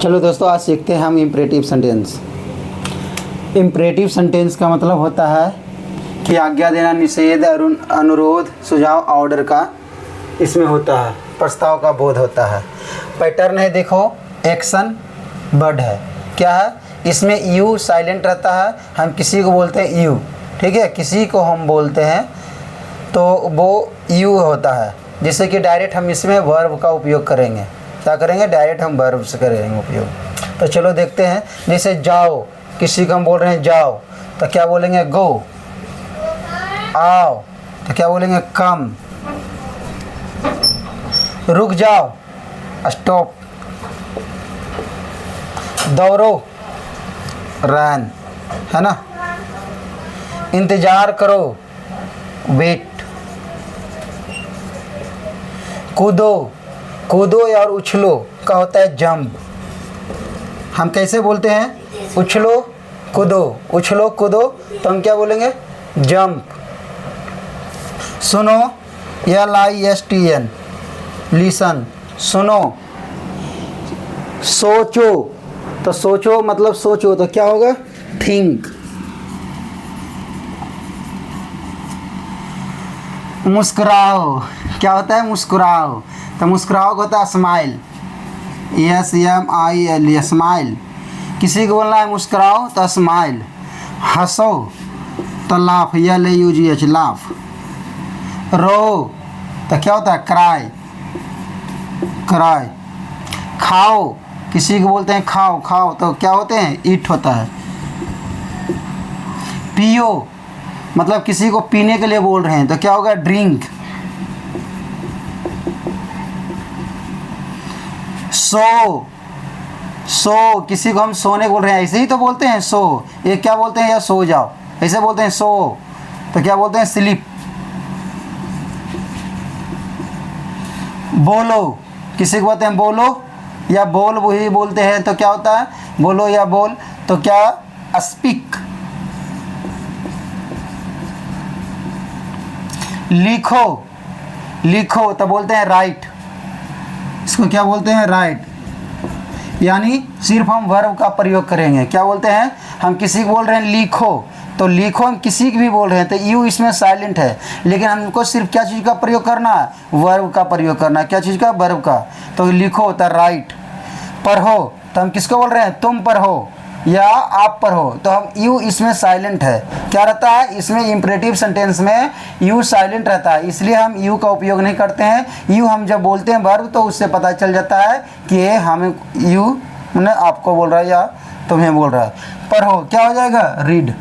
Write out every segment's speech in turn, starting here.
चलो दोस्तों, आज सीखते हैं हम इम्परेटिव सेंटेंस। इम्परेटिव सेंटेंस का मतलब होता है कि आज्ञा देना, निषेध, अनुरोध, सुझाव, ऑर्डर का इसमें होता है, प्रस्ताव का बोध होता है। पैटर्न है, देखो, एक्शन वर्ड है, क्या है, इसमें यू साइलेंट रहता है। हम किसी को बोलते हैं यू, ठीक है, किसी को हम बोलते हैं तो वो यू होता है। जिससे कि डायरेक्ट हम इसमें वर्ब का उपयोग करेंगे। क्या करेंगे? डायरेक्ट हम वर्ब से करेंगे उपयोग। तो चलो देखते हैं। जैसे जाओ, किसी को हम बोल रहे हैं जाओ, तो क्या बोलेंगे? गो। आओ तो क्या बोलेंगे? कम। रुक जाओ, स्टॉप। दौड़ो, रन, है ना। इंतजार करो, वेट। कूदो, कूदो और उछलो का होता है जंप। हम कैसे बोलते हैं? उछलो कूदो, उछलो कूदो, तो हम क्या बोलेंगे? जंप। सुनो, LISTN, लिसन, सुनो। सोचो, तो सोचो मतलब सोचो, तो क्या होगा? थिंक। मुस्कुराओ, क्या होता है? मुस्कुराओ, तो मुस्कुराओ का होता है स्माइल, SMILE, स्माइल। किसी को बोलना है मुस्कुराओ तो स्माइल। हंसो तो लाफ, LAUGH, लाफ। रो तो क्या होता है? Cry, cry. खाओ, किसी को बोलते हैं खाओ, खाओ तो क्या होते हैं? ईट होता है। पियो मतलब किसी को पीने के लिए बोल रहे हैं तो क्या होगा? ड्रिंक। सो, सो किसी को हम सोने बोल रहे हैं, ऐसे ही तो बोलते हैं सो। ये क्या बोलते हैं? या सो जाओ, ऐसे बोलते हैं सो, तो क्या बोलते हैं? स्लीप। बोलो, किसी को बोलते हैं बोलो या बोल, वही बोलते हैं तो क्या होता है? बोलो या बोल, तो क्या? स्पीक। लिखो, लिखो तो बोलते हैं राइट। इसको क्या बोलते हैं? राइट। यानी सिर्फ हम वर्ब का प्रयोग करेंगे। क्या बोलते हैं? हम किसी को बोल रहे हैं लिखो, तो लिखो हम किसी की भी बोल रहे हैं तो यू इसमें साइलेंट है, लेकिन हमको सिर्फ क्या चीज़ का प्रयोग करना है? वर्ब का प्रयोग करना है। क्या चीज़ का? वर्ब का। तो लिखो होता है राइट। पढ़ो तो हम किसको बोल रहे हैं? तुम पढ़ो या आप पढ़ो, तो हम यू इसमें साइलेंट है। क्या रहता है इसमें? इम्परेटिव सेंटेंस में यू साइलेंट रहता है, इसलिए हम यू का उपयोग नहीं करते हैं। यू हम जब बोलते हैं वर्ब तो उससे पता चल जाता है कि हमें यू मैंने आपको बोल रहा है या तुम्हें बोल रहा है। पढ़ो क्या हो जाएगा? रीड।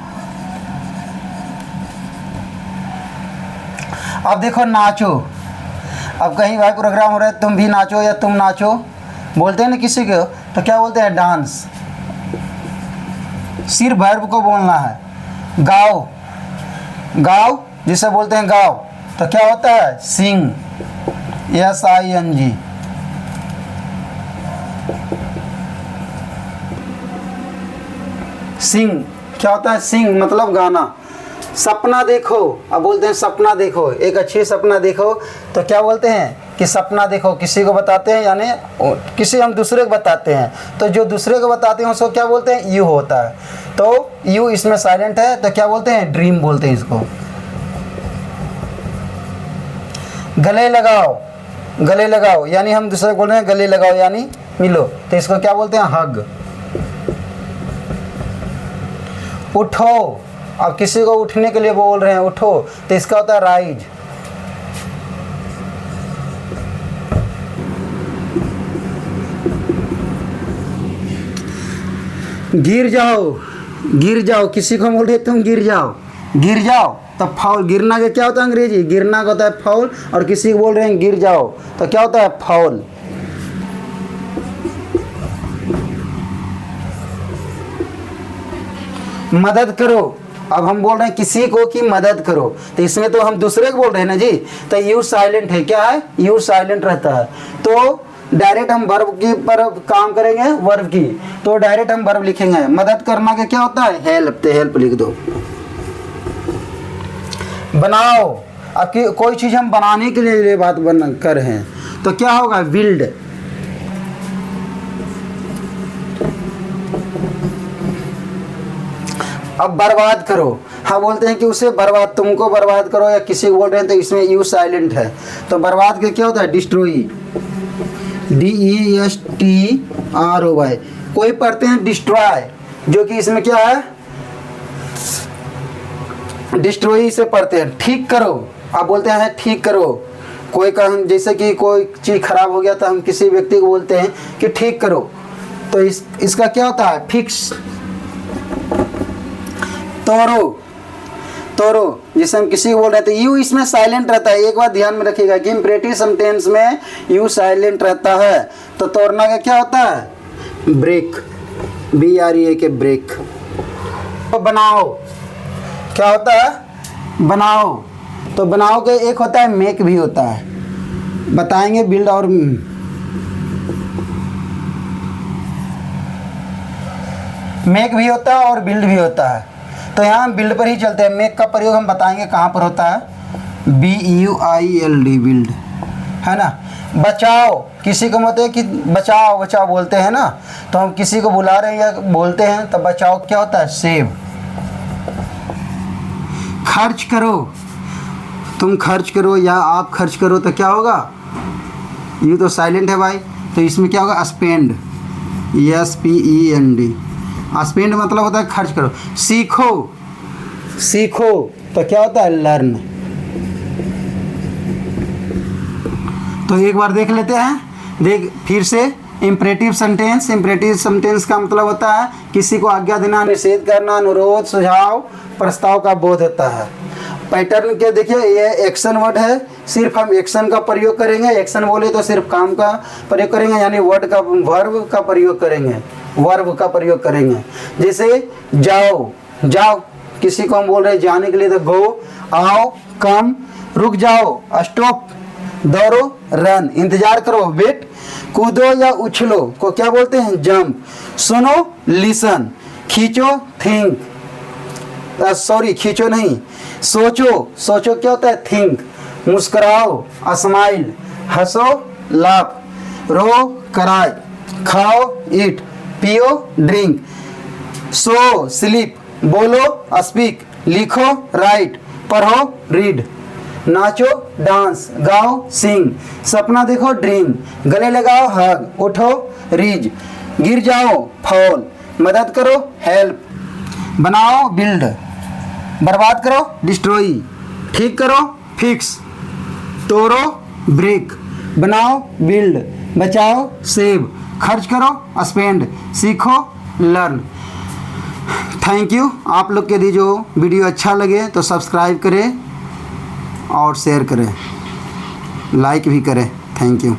अब देखो, नाचो। अब कहीं भाई प्रोग्राम हो रहा है, तुम भी नाचो या तुम नाचो बोलते हैं ना किसी को, तो क्या बोलते हैं? डांस। सिर्फ वर्ब को बोलना है। गाओ, गाओ जिसे बोलते हैं गाओ, तो क्या होता है? सिंग, SING। सिंग क्या होता है? सिंग मतलब गाना। सपना देखो, अब बोलते हैं सपना देखो, एक अच्छी सपना देखो, तो क्या बोलते हैं? कि सपना देखो। किसी को बताते हैं, यानी किसी हम दूसरे को बताते हैं, तो जो दूसरे को बताते हैं उसको क्या बोलते हैं? यू होता है। तो यू इसमें साइलेंट है, तो क्या बोलते हैं? ड्रीम बोलते हैं इसको। गले लगाओ, गले लगाओ यानी हम दूसरे को बोल रहे हैं गले लगाओ यानी मिलो, तो इसको क्या बोलते हैं? हग। उठो, अब किसी को उठने के लिए बोल रहे हैं उठो, तो इसका होता है राइज। गिर जाओ, गिर जाओ, किसी को बोल रहे तुम गिर जाओ, गिर जाओ, तो फाउल। गिरना का क्या होता है? अंग्रेजी गिरना का होता है फाउल, और किसी को बोल रहे हैं गिर जाओ, तो क्या होता है? फाउल। मदद करो, अब हम बोल रहे हैं किसी को कि मदद करो, तो इसमें तो हम दूसरे को बोल रहे हैं ना जी, तो यू साइलेंट है। क्या है? यू साइलेंट रहता है। तो डायरेक्ट हम वर्ब की पर काम करेंगे, वर्ब की, तो डायरेक्ट हम वर्ब लिखेंगे। मदद करना का क्या होता है? हेल्प, तो हेल्प लिख दो। बनाओ, अब कोई चीज़ हम बनाने के लिए बात कर रहे हैं तो क्या होगा? बिल्ड। अब बर्बाद करो, हाँ बोलते हैं कि उसे बर्बाद, तुमको बर्बाद करो या किसी को बोल रहे हैं तो इसमें यू साइलेंट है। तो बर्बाद के क्या होता है? Destroy, DESTROY। कोई पढ़ते हैं डिस्ट्रॉय, जो कि इसमें क्या है? डिस्ट्रॉय से पढ़ते हैं। ठीक करो, आप बोलते हैं ठीक करो। कोई का हम जैसे कि कोई चीज़ खराब हो गया तो हम किसी व्यक्ति को बोलते हैं कि ठीक करो, तो इसका क्या होता है? फिक्स। तोड़ो जिसे हम किसी को बोल रहे हैं तो यू इसमें साइलेंट रहता है। एक बात ध्यान में रखिएगा कि इम्परेटिव सेंटेंस में यू साइलेंट रहता है। तो तोड़ना का क्या होता है? ब्रेक, BREAK के ब्रेक। तो बनाओ क्या होता है? बनाओ। तो बनाओ के एक होता है मेक भी होता है, बताएंगे बिल्ड और मेक भी होता है और बिल्ड भी होता है। तो यहाँ हम बिल्ड पर ही चलते हैं। मेक का प्रयोग हम बताएंगे कहाँ पर होता है, BUILD, बिल्ड, है ना। बचाओ, किसी को मतलब कि बचाओ बोलते हैं ना, तो हम किसी को बुला रहे हैं या बोलते हैं तो बचाओ क्या होता है? सेव। खर्च करो, तुम खर्च करो या आप खर्च करो तो क्या होगा? ये तो साइलेंट है भाई, तो इसमें क्या होगा? Spend, SPEND। स्पेंड मतलब होता है खर्च करो। सीखो तो क्या होता है? लर्न। तो एक बार देख लेते हैं, फिर से। इम्परेटिव सेंटेंस का मतलब होता है किसी को आज्ञा देना, निषेध करना, अनुरोध, सुझाव, प्रस्ताव का बोध होता है। पैटर्न के देखिए, ये एक्शन वर्ड है, सिर्फ हम एक्शन का प्रयोग करेंगे। एक्शन बोले तो सिर्फ काम का प्रयोग करेंगे, यानी वर्ड का वर्ब का प्रयोग करेंगे, वर्ब का प्रयोग करेंगे। जैसे जाओ, किसी को हम बोल रहे हैं जाने के लिए तो गो, आओ, कम, रुक जाओ, स्टॉप, दौड़ो, रन, इंतजार करो, वेट, कूदो या उछलो को क्या बोलते हैं? जंप, सुनो, लिसन, खींचो, थिंक, खींचो नहीं, सोचो क्या होता है? थिंक, मुस्कुराओ, स्माइल, हंसो, लाफ, रो, क्राई, खाओ, ईट, पियो, ड्रिंक, सो, स्लीप, बोलो, स्पीक, लिखो, राइट, पढ़ो, रीड, नाचो, डांस, गाओ, सिंग, सपना देखो, ड्रीम, गले लगाओ, हग, उठो, रीज, गिर जाओ, फॉल, मदद करो, हेल्प, बनाओ, बिल्ड, बर्बाद करो, डिस्ट्रॉय, ठीक करो, फिक्स, तोड़ो, ब्रेक, बनाओ, बिल्ड, बचाओ, सेव, खर्च करो, स्पेंड, सीखो, लर्न। Thank you. आप लोग के लिए जो वीडियो अच्छा लगे तो सब्सक्राइब करें और शेयर करें, लाइक भी करें। Thank you.